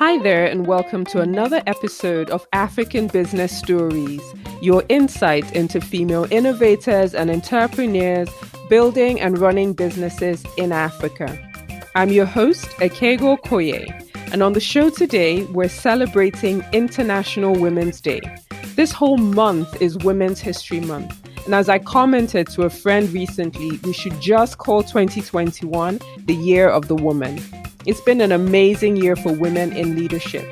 Hi there, and welcome to another episode of African Business Stories, your insight into female innovators and entrepreneurs building and running businesses in Africa. I'm your host, Ekego Koye, and on the show today, we're celebrating International Women's Day. This whole month is Women's History Month, and as I commented to a friend recently, we should just call 2021 the Year of the Woman. It's been an amazing year for women in leadership.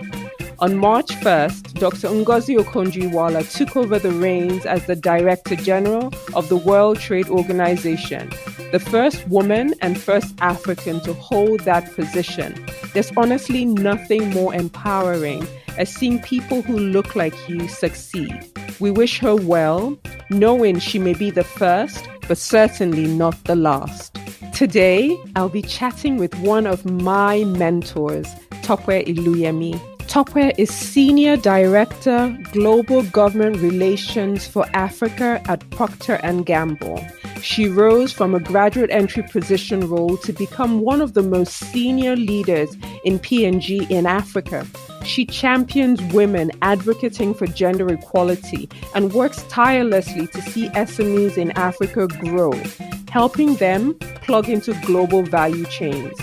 On March 1st, Dr. Ngozi Okonjo-Iweala took over the reins as the Director General of the World Trade Organization, the first woman and first African to hold that position. There's honestly nothing more empowering as seeing people who look like you succeed. We wish her well, knowing she may be the first, but certainly not the last. Today, I'll be chatting with one of my mentors, Tope Ilyuemi. Tope is Senior Director, Global Government Relations for Africa at Procter and Gamble. She rose from a graduate entry position role to become one of the most senior leaders in P&G in Africa. She champions women advocating for gender equality and works tirelessly to see SMEs in Africa grow, helping them plug into global value chains.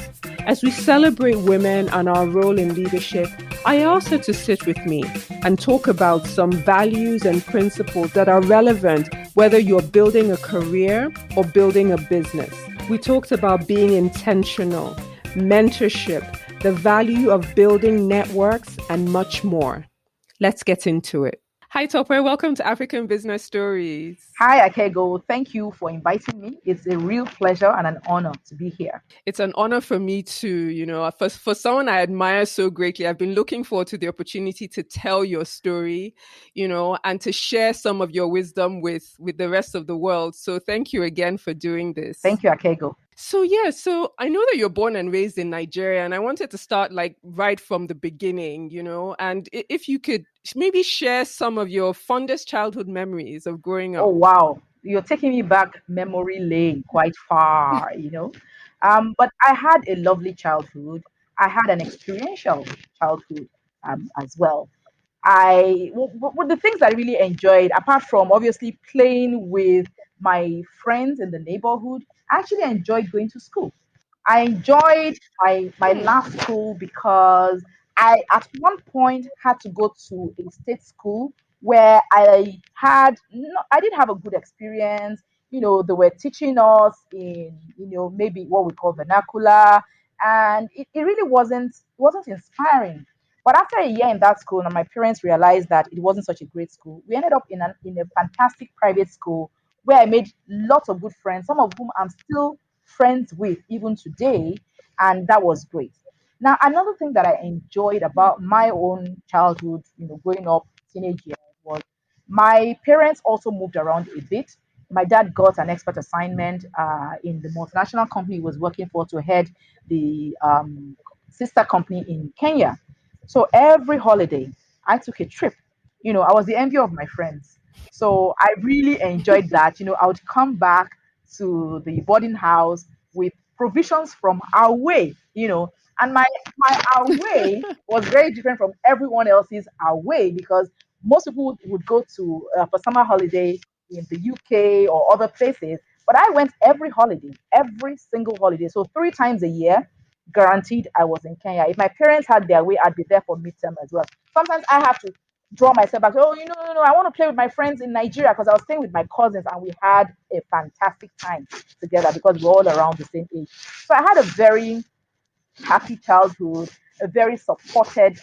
As we celebrate women and our role in leadership, I asked her to sit with me and talk about some values and principles that are relevant whether you're building a career or building a business. We talked about being intentional, mentorship, the value of building networks, and much more. Let's get into it. Hi, Tope. Welcome to African Business Stories. Hi, Akego. Thank you for inviting me. It's a real pleasure and an honor to be here. It's an honor for me too. For someone I admire so greatly, I've been looking forward to the opportunity to tell your story, and to share some of your wisdom with the rest of the world. So thank you again for doing this. Thank you, Akego. So I know that you're born and raised in Nigeria, and I wanted to start right from the beginning, and if you could maybe share some of your fondest childhood memories of growing up. Oh, wow. You're taking me back memory lane quite far, But I had a lovely childhood. I had an experiential childhood as well. The things I really enjoyed, apart from obviously playing with my friends in the neighborhood, I actually enjoyed going to school. I enjoyed my last school because I, at one point, had to go to a state school where I did have a good experience. They were teaching us in, maybe what we call vernacular, and it really wasn't inspiring. But after a year in that school, and my parents realized that it wasn't such a great school, we ended up in a fantastic private school where I made lots of good friends, some of whom I'm still friends with even today, and that was great. Now, another thing that I enjoyed about my own childhood, growing up, teenage years, was my parents also moved around a bit. My dad got an expert assignment in the multinational company he was working for to head the sister company in Kenya. So every holiday, I took a trip. I was the envy of my friends. So I really enjoyed that. I would come back to the boarding house with provisions from our way, and my our way was very different from everyone else's our way because most people would go to for summer holiday in the UK or other places, but I went every holiday, every single holiday. So 3 times a year, guaranteed I was in Kenya. If my parents had their way, I'd be there for midterm as well. Sometimes I have to draw myself back. Oh, no, I want to play with my friends in Nigeria because I was staying with my cousins and we had a fantastic time together because we're all around the same age. So I had a very happy childhood, a very supported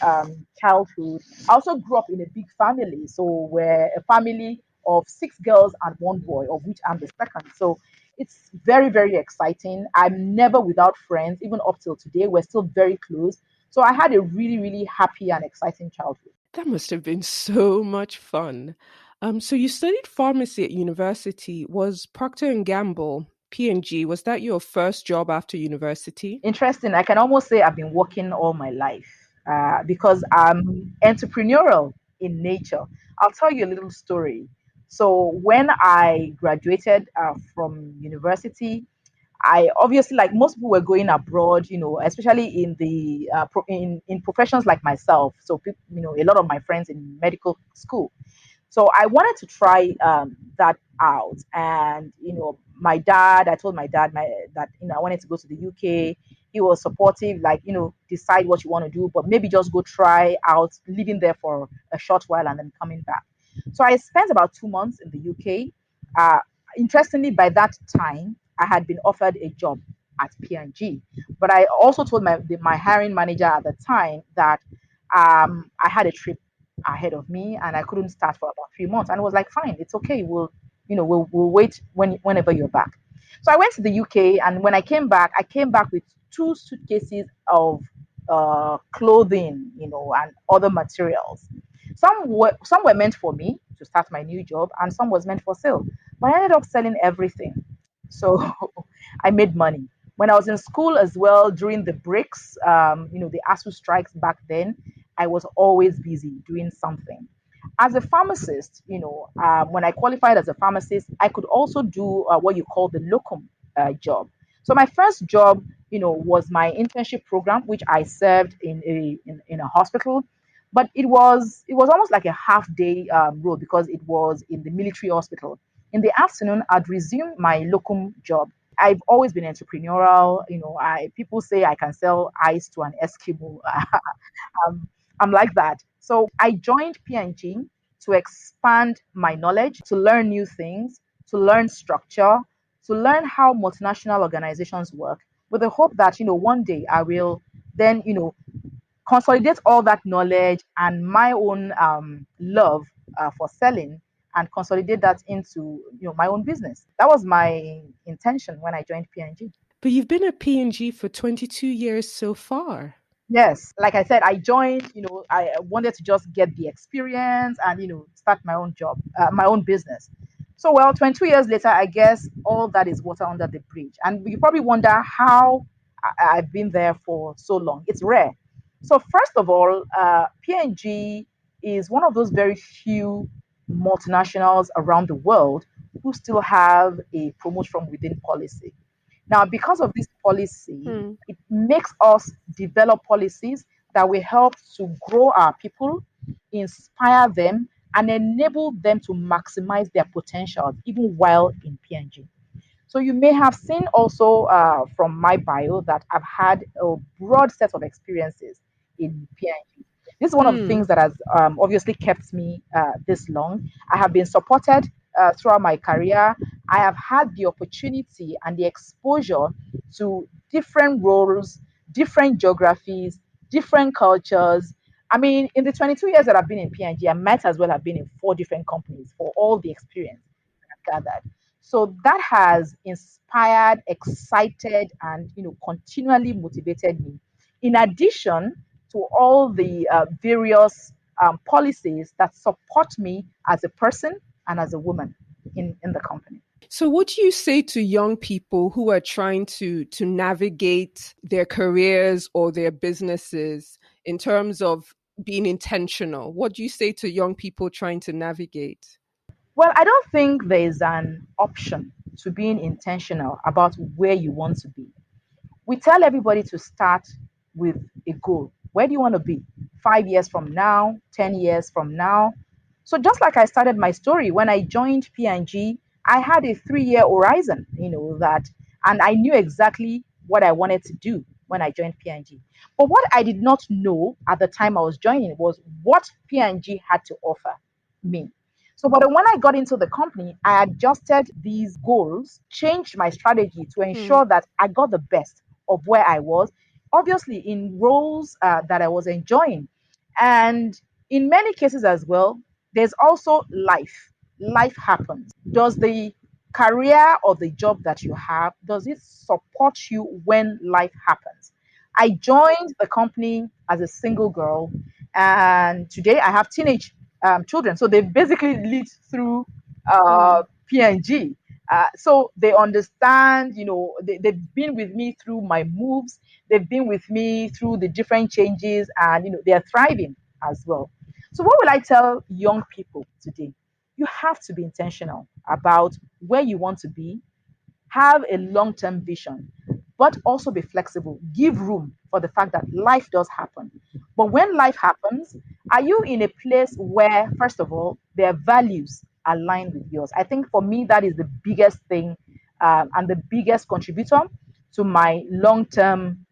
childhood. I also grew up in a big family. So we're a family of 6 girls and 1 boy, of which I'm the second. So it's very, very exciting. I'm never without friends, even up till today. We're still very close. So I had a really, really happy and exciting childhood. That must have been so much fun. So you studied pharmacy at university. Was Procter and Gamble, P&G, was that your first job after university? Interesting. I can almost say I've been working all my life because I'm entrepreneurial in nature. I'll tell you a little story. So when I graduated from university, I obviously, like most people, were going abroad, especially in the in professions like myself. So, a lot of my friends in medical school. So I wanted to try that out, and I told my dad that I wanted to go to the UK. He was supportive, like decide what you want to do, but maybe just go try out, living there for a short while and then coming back. So I spent about 2 months in the UK. Uh, Interestingly, by that time, I had been offered a job at P&G, but I also told my hiring manager at the time that I had a trip ahead of me and I couldn't start for about 3 months. And it was like, fine, it's okay. We'll wait whenever you're back. So I went to the UK, and when I came back with two suitcases of clothing, and other materials. Some were meant for me to start my new job, and some was meant for sale. But I ended up selling everything. So I made money. When I was in school as well, during the breaks, the ASU strikes back then, I was always busy doing something. As a pharmacist, when I qualified as a pharmacist, I could also do what you call the locum job. So my first job, was my internship program, which I served in a hospital, but it was almost like a half day role because it was in the military hospital. In the afternoon, I'd resume my locum job. I've always been entrepreneurial. I people say I can sell ice to an Eskimo. I'm like that. So I joined P&G to expand my knowledge, to learn new things, to learn structure, to learn how multinational organizations work, with the hope that one day I will then consolidate all that knowledge and my own love for selling, and consolidate that into my own business. That was my intention when I joined P&G. But you've been at P&G for 22 years so far. Yes, like I said, I joined, I wanted to just get the experience and, start my own job, my own business. So, well, 22 years later, I guess all that is water under the bridge. And you probably wonder how I've been there for so long. It's rare. So, first of all, P&G is one of those very few multinationals around the world who still have a promote from within policy. Now, because of this policy, Hmm. it makes us develop policies that will help to grow our people, inspire them, and enable them to maximize their potential even while in P&G. So you may have seen also from my bio that I've had a broad set of experiences in P&G. This is one of the Hmm. things that has obviously kept me this long. I have been supported throughout my career. I have had the opportunity and the exposure to different roles, different geographies, different cultures. I mean, in the 22 years that I've been in P&G, I might as well have been in four different companies for all the experience that I've gathered. So that has inspired, excited, and continually motivated me. In addition to all the various policies that support me as a person and as a woman in the company. So what do you say to young people who are trying to navigate their careers or their businesses in terms of being intentional? What do you say to young people trying to navigate? Well, I don't think there is an option to being intentional about where you want to be. We tell everybody to start with a goal. Where do you want to be? 5 years from now, 10 years from now. So just like I started my story, when I joined P&G, I had a 3 year horizon, and I knew exactly what I wanted to do when I joined P&G. But what I did not know at the time I was joining was what P&G had to offer me. So, but when I got into the company, I adjusted these goals, changed my strategy to Hmm. ensure that I got the best of where I was, obviously in roles that I was enjoying. And in many cases as well, there's also life. Life happens. Does the career or the job that you have, does it support you when life happens? I joined the company as a single girl, and today I have teenage children. So they basically lived through Hmm. P&G. So they understand, they've been with me through my moves, they've been with me through the different changes, and they're thriving as well. So, what will I tell young people today? You have to be intentional about where you want to be, have a long term vision, but also be flexible. Give room for the fact that life does happen. But when life happens, are you in a place where, first of all, their values align with yours? I think for me, that is the biggest thing, and the biggest contributor to my long term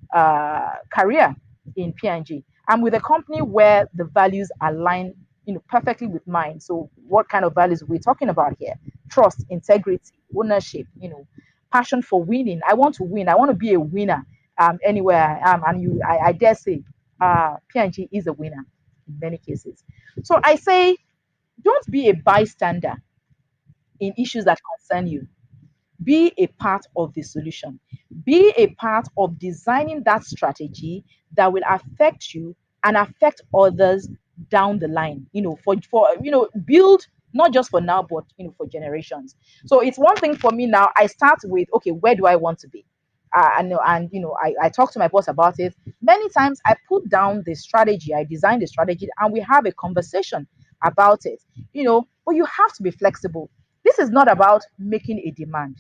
career in P&G. I'm with a company where the values align, perfectly with mine. So, what kind of values are we talking about here? Trust, integrity, ownership, passion for winning. I want to win. I want to be a winner, anywhere I am. And I dare say, P&G is a winner in many cases. So I say, don't be a bystander in issues that concern you. Be a part of the solution. Be a part of designing that strategy that will affect you and affect others down the line. For build not just for now, but for generations. So it's one thing for me now. I start with, okay, where do I want to be? I talk to my boss about it. Many times I put down the strategy, I design the strategy, and we have a conversation about it. But you have to be flexible. This is not about making a demand.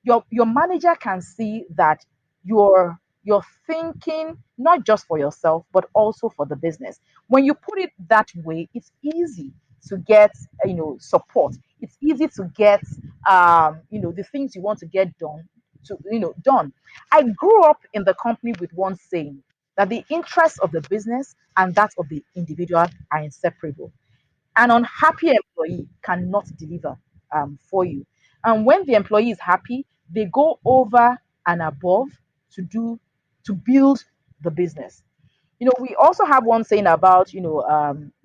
Your manager can see that you're thinking not just for yourself but also for the business. When you put it that way, it's easy to get support. It's easy to get the things you want to get done. I grew up in the company with one saying that the interests of the business and that of the individual are inseparable. An unhappy employee cannot deliver for you. And when the employee is happy, they go over and above to build the business. We also have one saying about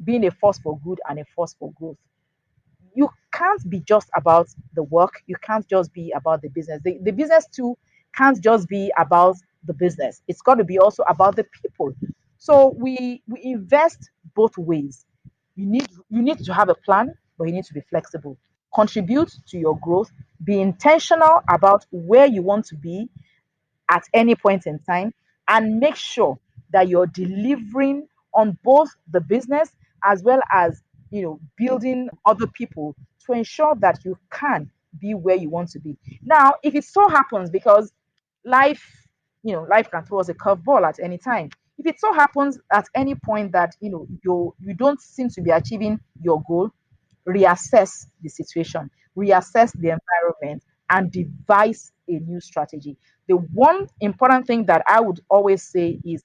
being a force for good and a force for growth. You can't be just about the work. You can't just be about the business. The business too can't just be about the business. It's got to be also about the people. So we invest both ways. You need to have a plan, but you need to be flexible. Contribute to your growth. Be intentional about where you want to be at any point in time, and make sure that you're delivering on both the business as well as building other people to ensure that you can be where you want to be. Now, if it so happens, because life life can throw us a curveball at any time. If it so happens at any point that you don't seem to be achieving your goal, reassess the situation, reassess the environment, and devise a new strategy. The one important thing that I would always say is,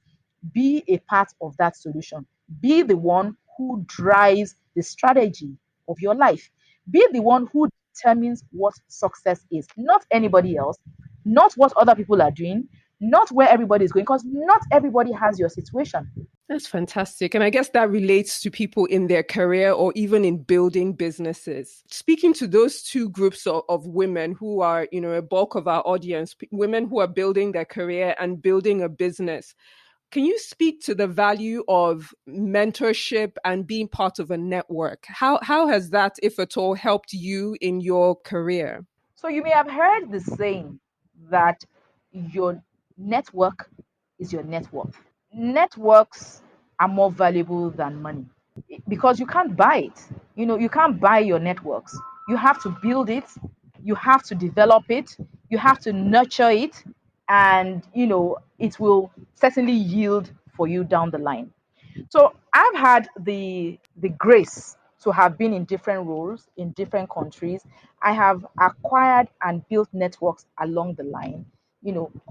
be a part of that solution. Be the one who drives the strategy of your life. Be the one who determines what success is, not anybody else, not what other people are doing, not where everybody is going, because not everybody has your situation. That's fantastic. And I guess that relates to people in their career or even in building businesses. Speaking to those two groups of women who are, a bulk of our audience, women who are building their career and building a business, can you speak to the value of mentorship and being part of a network? How has that, if at all, helped you in your career? So you may have heard the saying that your network is your net worth. Networks are more valuable than money because you can't buy it. You can't buy your networks. You have to build it, you have to develop it, you have to nurture it, and it will certainly yield for you down the line. So I've had the grace to have been in different roles in different countries. I have acquired and built networks along the line.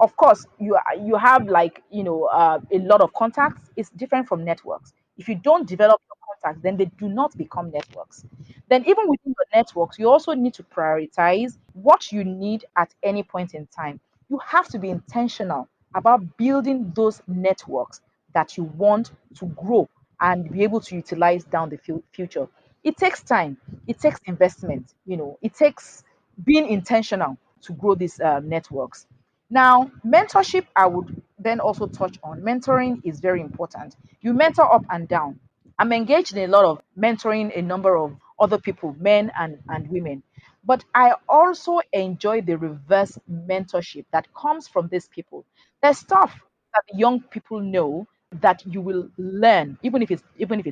Of course, you have like a lot of contacts. It's different from networks. If you don't develop your contacts, then they do not become networks. Then even within your networks, you also need to prioritize what you need at any point in time. You have to be intentional about building those networks that you want to grow and be able to utilize down the future. It takes time, it takes investment, it takes being intentional to grow these networks. Now, mentorship, I would then also touch on. Mentoring is very important. You mentor up and down. I'm engaged in a lot of mentoring a number of other people, men and women. But I also enjoy the reverse mentorship that comes from these people. There's stuff that the young people know that you will learn, even if it's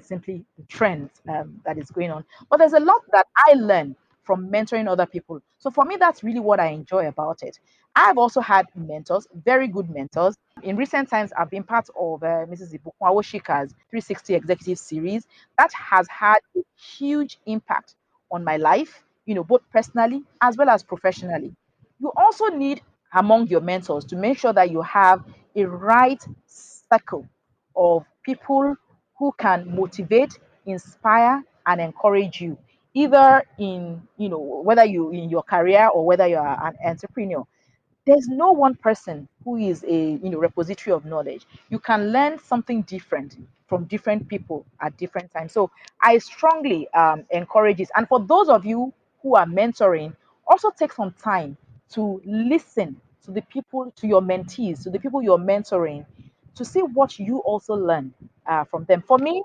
simply the trend that is going on. But there's a lot that I learn from mentoring other people. So for me, that's really what I enjoy about it. I've also had mentors, very good mentors. In recent times, I've been part of Mrs. Ibukwawo Shika's 360 Executive Series. That has had a huge impact on my life, both personally as well as professionally. You also need among your mentors to make sure that you have a right circle of people who can motivate, inspire, and encourage you, either in, whether you in your career or whether you are an entrepreneur. There's no one person who is a repository of knowledge. You can learn something different from different people at different times. So I strongly encourage it. And for those of you who are mentoring, also take some time to listen to the people, to your mentees, to the people you're mentoring, to see what you also learn from them. For me,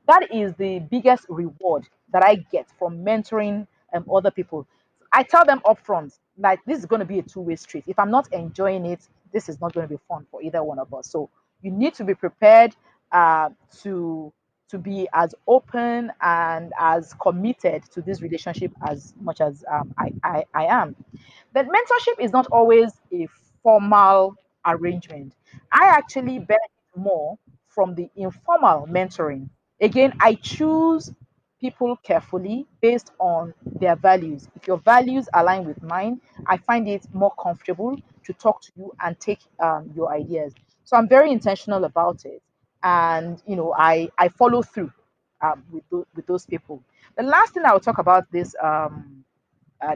that is the biggest reward that I get from mentoring other people. I tell them upfront, like, this is going to be a two-way street. If I'm not enjoying it, this is not going to be fun for either one of us. So you need to be prepared uh, to to be as open and as committed to this relationship as much as I am. But mentorship is not always a formal arrangement. I actually benefit more from the informal mentoring. Again, I choose people carefully based on their values. If your values align with mine, I find it more comfortable to talk to you and take your ideas. So I'm very intentional about it, and I follow through with those people. The last thing I will talk about this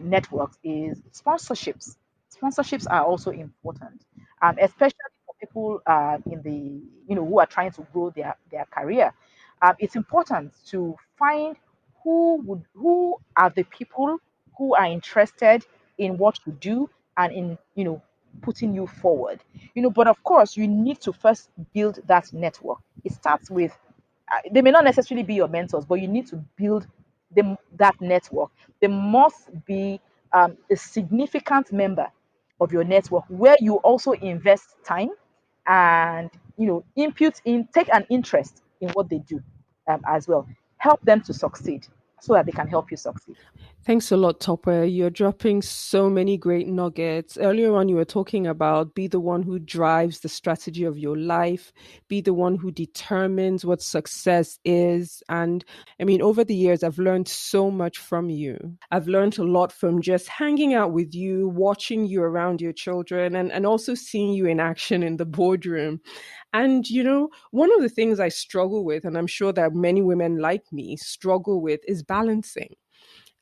networks is sponsorships. Sponsorships are also important, especially for people in the who are trying to grow their career. It's important to find who are the people who are interested in what you do and in putting you forward. But of course, you need to first build that network. It starts with they may not necessarily be your mentors, but you need to build that network. There must be a significant member of your network where you also invest time and input in, take an interest in what they do as well. Help them to succeed so that they can help you succeed. Thanks a lot, Topper. You're dropping so many great nuggets. Earlier on, you were talking about be the one who drives the strategy of your life, be the one who determines what success is. And I mean, over the years, I've learned so much from you. I've learned a lot from just hanging out with you, watching you around your children, and also seeing you in action in the boardroom. And, one of the things I struggle with, and I'm sure that many women like me struggle with, is balancing.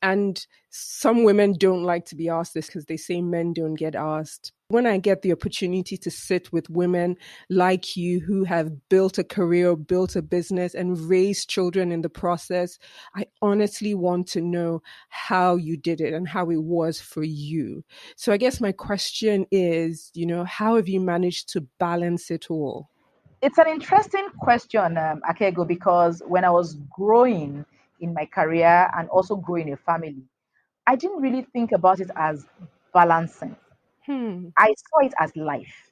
And some women don't like to be asked this because they say men don't get asked. When I get the opportunity to sit with women like you who have built a career, built a business, and raised children in the process, I honestly want to know how you did it and how it was for you. So I guess my question is, how have you managed to balance it all? It's an interesting question, Akego, because when I was growing in my career and also growing a family, I didn't really think about it as balancing. Hmm. I saw it as life.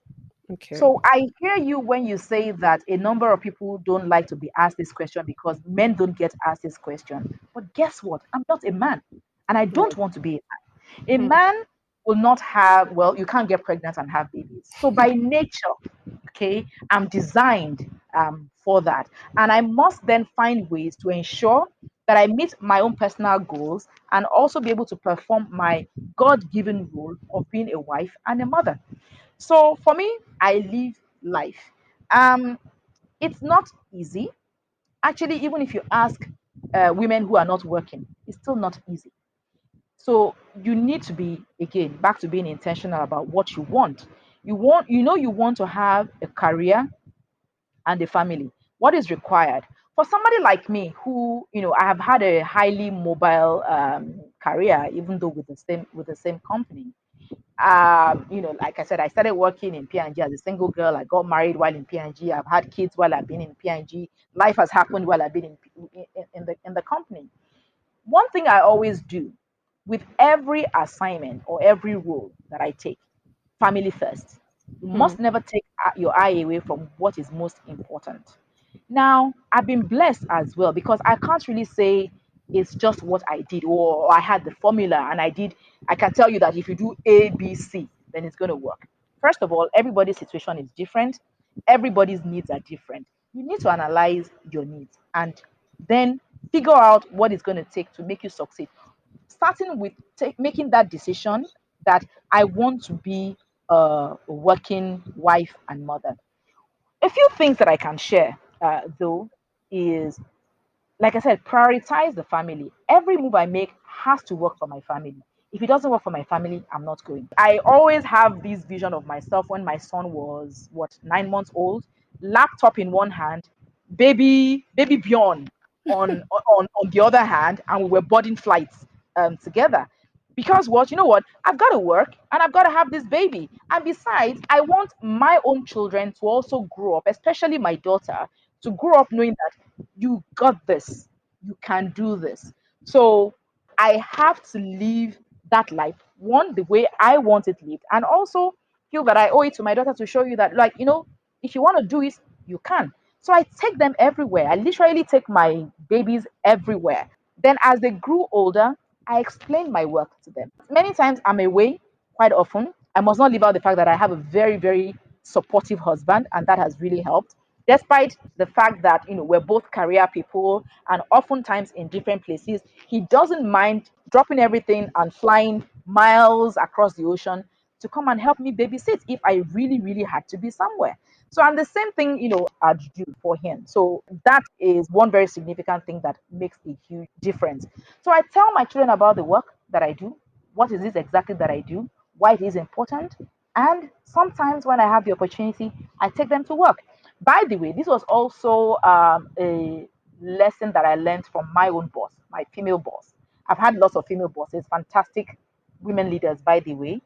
Okay. So I hear you when you say that a number of people don't like to be asked this question because men don't get asked this question. But guess what? I'm not a man, and I don't want to be a man. A Hmm. man will not have, well, you can't get pregnant and have babies. So by nature, okay, I'm designed for that. And I must then find ways to ensure that I meet my own personal goals and also be able to perform my God given role of being a wife and a mother. So for me, I live life. Um, it's not easy. Actually, even if you ask women who are not working, it's still not easy. So you need to be, again, back to being intentional about what you want. You want to have a career and a family. What is required for somebody like me, who I have had a highly mobile career, even though with the same company. Like I said, I started working in P&G as a single girl. I got married while in P&G. I've had kids while I've been in P&G. Life has happened while I've been in the company. One thing I always do with every assignment or every role that I take, family first. You Hmm. must never take your eye away from what is most important. Now, I've been blessed as well because I can't really say It's just what I did, or I had the formula and I did. I can tell you that if you do A, B, C, then it's going to work. First of all, everybody's situation is different. Everybody's needs are different. You need to analyze your needs and then figure out what it's going to take to make you succeed. Starting with making that decision that I want to be a working wife and mother. A few things that I can share, though, is like I said, prioritize the family. Every move I make has to work for my family. If it doesn't work for my family, I'm not going. I always have this vision of myself when my son was what 9 months old, laptop in one hand, baby Bjorn on the other hand, and we were boarding flights together. Because what, you know what, I've got to work and I've got to have this baby. And besides, I want my own children to also grow up, especially my daughter, to grow up knowing that you got this, you can do this. So I have to live that life, one, the way I want it lived, and also feel that I owe it to my daughter to show you that, like, if you want to do it, you can. So I take them everywhere. I literally take my babies everywhere. Then, as they grew older, I explained my work to them. Many times I'm away, quite often. I must not leave out the fact that I have a very, very supportive husband, and that has really helped. Despite the fact that we're both career people and oftentimes in different places, he doesn't mind dropping everything and flying miles across the ocean to come and help me babysit if I really, really had to be somewhere. So, and the same thing, I'd do for him. So that is one very significant thing that makes a huge difference. So I tell my children about the work that I do, what is it exactly that I do, why it is important, and sometimes when I have the opportunity, I take them to work. By the way, this was also a lesson that I learned from my own boss, my female boss. I've had lots of female bosses, fantastic women leaders, by the way.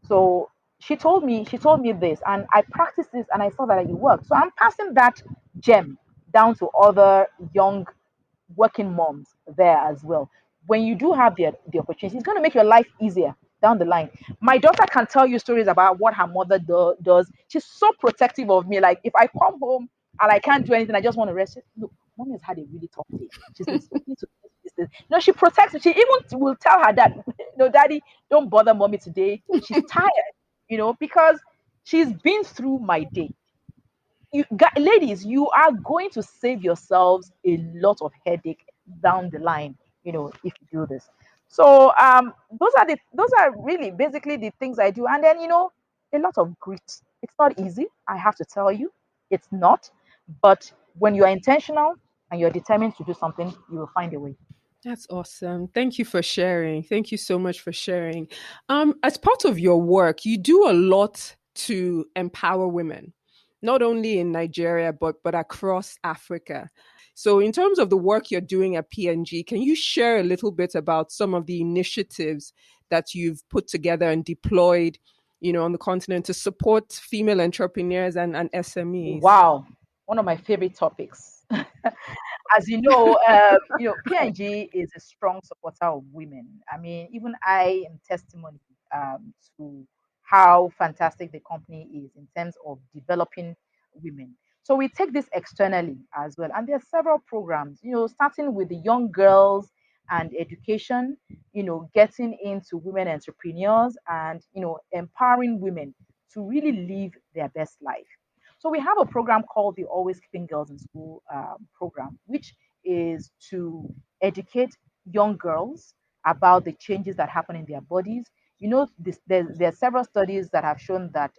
So she told me this, and I practiced this, and I saw that it worked. So I'm passing that gem down to other young working moms there as well. When you do have the opportunity, it's going to make your life easier down the line. My daughter can tell you stories about what her mother does. She's so protective of me. Like if I come home and I can't do anything, I just want to rest. Look, mommy has had a really tough day. She's been speaking to this. No, she protects me. She even will tell her dad, no, daddy, don't bother mommy today. She's tired, because she's been through my day. Ladies, you are going to save yourselves a lot of headache down the line, if you do this. So those are really basically the things I do. And then, a lot of grit. It's not easy, I have to tell you. It's not. But when you're intentional and you're determined to do something, you will find a way. That's awesome. Thank you for sharing. Thank you so much for sharing. As part of your work, you do a lot to empower women, not only in Nigeria but across Africa. So, in terms of the work you're doing at PNG, can you share a little bit about some of the initiatives that you've put together and deployed, on the continent to support female entrepreneurs and SMEs? Wow, one of my favorite topics. As P&G is a strong supporter of women. I mean, even I am testimony to how fantastic the company is in terms of developing women. So we take this externally as well, and there are several programs. Starting with the young girls and education. Getting into women entrepreneurs and empowering women to really live their best life. So we have a program called the Always Keeping Girls in School program, which is to educate young girls about the changes that happen in their bodies. There are several studies that have shown that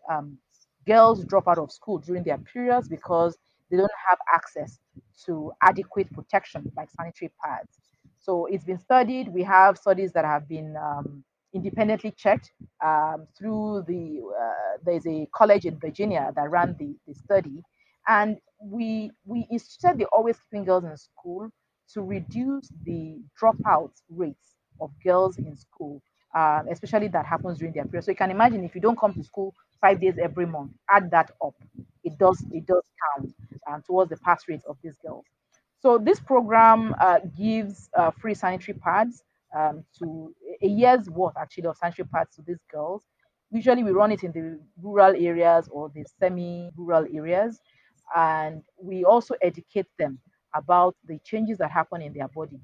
girls drop out of school during their periods because they don't have access to adequate protection like sanitary pads. So it's been studied. We have studies that have been independently checked through there's a college in Virginia that ran the study, and we instituted the Always Keeping Girls in School to reduce the dropout rates of girls in school, especially that happens during their period. So you can imagine if you don't come to school 5 days every month, add that up, it does count towards the pass rate of these girls. So this program gives free sanitary pads to a year's worth actually of sanitary pads to these girls. Usually we run it in the rural areas or the semi-rural areas, and we also educate them about the changes that happen in their body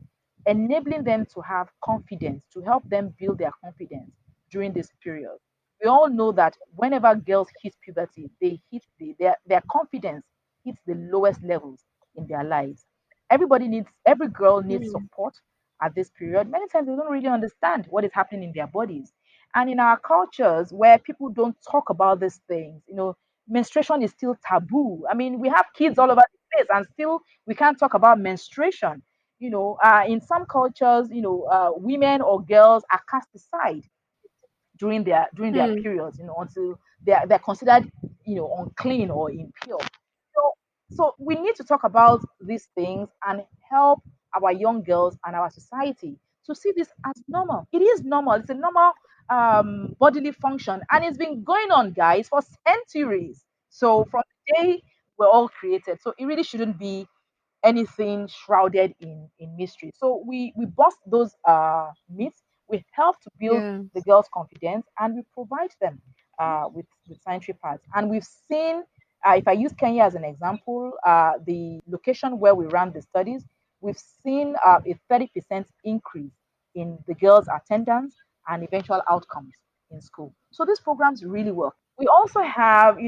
enabling them to have confidence, to help them build their confidence during this period. We all know that whenever girls hit puberty, they hit their confidence hits the lowest levels in their lives. Every girl needs Mm. support at this period. Many times they don't really understand what is happening in their bodies. And in our cultures where people don't talk about these things, menstruation is still taboo. I mean, we have kids all over the place and still we can't talk about menstruation. In some cultures, women or girls are cast aside during their Mm. periods, until they're considered, unclean or impure. So we need to talk about these things and help our young girls and our society to see this as normal. It is normal. It's a normal bodily function, and it's been going on, guys, for centuries. So from the day we're all created, so it really shouldn't be anything shrouded in mystery. So we bust those myths. We help to build Yeah. the girls' confidence, and we provide them with sanitary pads. And we've seen, if I use Kenya as an example, the location where we ran the studies, we've seen a 30% increase in the girls' attendance and eventual outcomes in school. So these programs really work. We also have,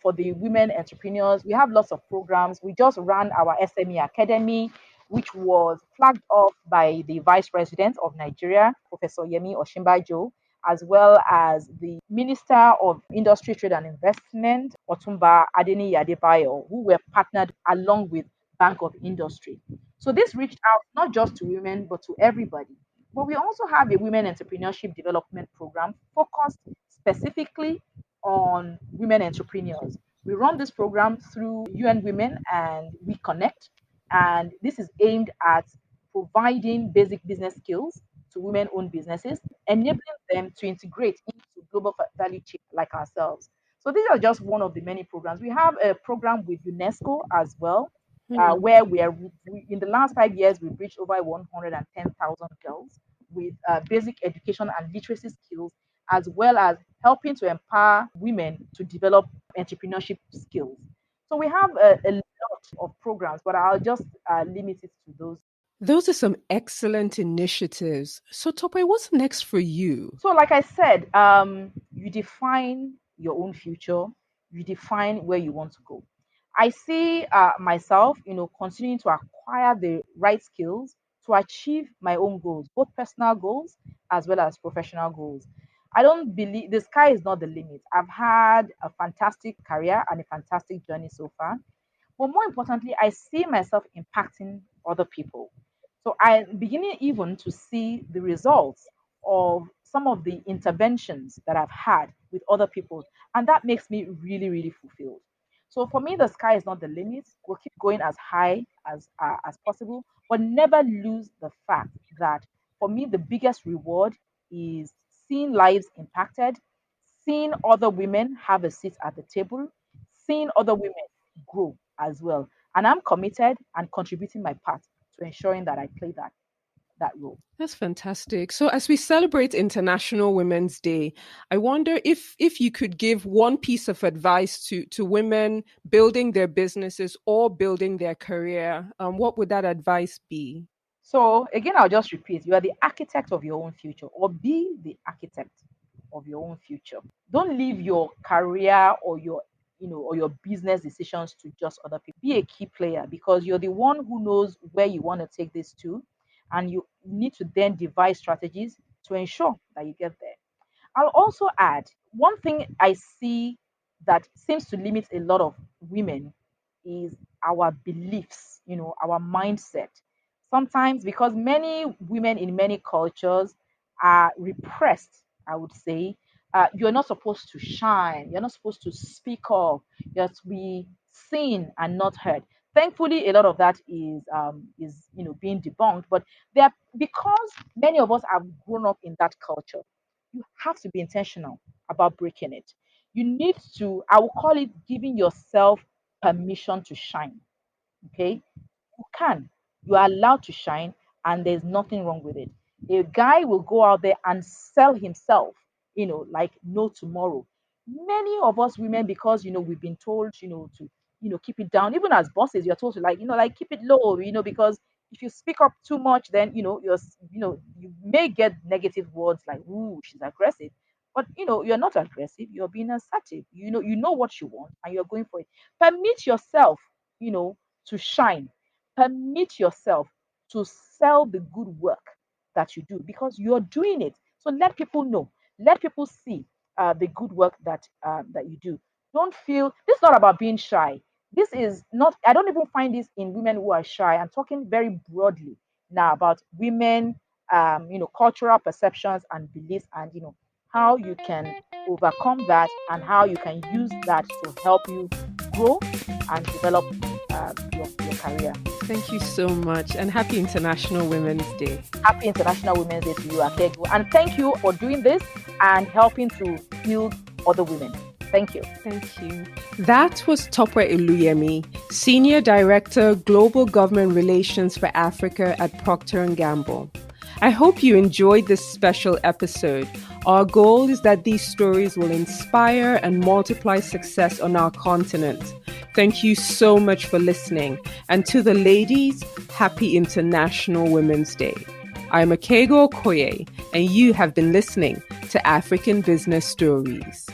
for the women entrepreneurs, we have lots of programs. We just ran our SME Academy, which was flagged off by the Vice President of Nigeria, Professor Yemi Osinbajo, as well as the Minister of Industry, Trade and Investment, Otumba Adeni Yadebayo, who were partnered along with Bank of Industry. So this reached out not just to women, but to everybody. But we also have a women entrepreneurship development program focused specifically on women entrepreneurs. We run this program through UN Women and We Connect, and this is aimed at providing basic business skills to women owned businesses, enabling them to integrate into global value chain like ourselves. So these are just one of the many programs. We have a program with UNESCO as well, Mm. where in the last 5 years, we've reached over 110,000 girls with basic education and literacy skills, as well as helping to empower women to develop entrepreneurship skills. So we have a lot of programs, but I'll just limit it to those. Those are some excellent initiatives. So, Tope, what's next for you? So, like I said, you define your own future, you define where you want to go. I see myself, continuing to acquire the right skills to achieve my own goals, both personal goals as well as professional goals. I don't believe the sky is not the limit. I've had a fantastic career and a fantastic journey so far. But more importantly, I see myself impacting other people. So I'm beginning even to see the results of some of the interventions that I've had with other people. And that makes me really, really fulfilled. So for me, the sky is not the limit. We'll keep going as high as possible, but never lose the fact that for me, the biggest reward is seeing lives impacted, seeing other women have a seat at the table, seeing other women grow as well. And I'm committed and contributing my part to ensuring that I play that role. That's fantastic. So as we celebrate International Women's Day, I wonder if you could give one piece of advice to women building their businesses or building their career. What would that advice be? So again, I'll just repeat: you are the architect of your own future, or be the architect of your own future. Don't leave your career or your business decisions to just other people. Be a key player because you're the one who knows where you want to take this to, and you need to then devise strategies to ensure that you get there. I'll also add one thing I see that seems to limit a lot of women is our beliefs, our mindset. Sometimes, because many women in many cultures are repressed, I would say, you're not supposed to shine, you're not supposed to speak up, you're to be seen and not heard. Thankfully, a lot of that is being debunked, but there because many of us have grown up in that culture, you have to be intentional about breaking it. You need to, I will call it giving yourself permission to shine. Okay, you can. You are allowed to shine, and there's nothing wrong with it. A guy will go out there and sell himself, like no tomorrow. Many of us women, because we've been told, to keep it down. Even as bosses, you're told to like keep it low, because If you speak up too much, then you may get negative words like, "Ooh, she's aggressive." But you're not aggressive. You're being assertive. You know what you want, and you're going for it. Permit yourself, you know, to shine. Permit yourself to sell the good work that you do because you're doing it. So let people know. Let people see the good work that you do. Don't feel this is not about being shy. This is not. I don't even find this in women who are shy. I'm talking very broadly now about women, cultural perceptions and beliefs, and how you can overcome that and how you can use that to help you grow and develop your career. Thank you so much, and happy International Women's Day. Happy International Women's Day to you, Akego. And thank you for doing this and helping to build other women. Thank you. Thank you. That was Tope Iluyemi, Senior Director, Global Government Relations for Africa at Procter and Gamble. I hope you enjoyed this special episode. Our goal is that these stories will inspire and multiply success on our continent. Thank you so much for listening. And to the ladies, happy International Women's Day. I'm Akego Okoye, and you have been listening to African Business Stories.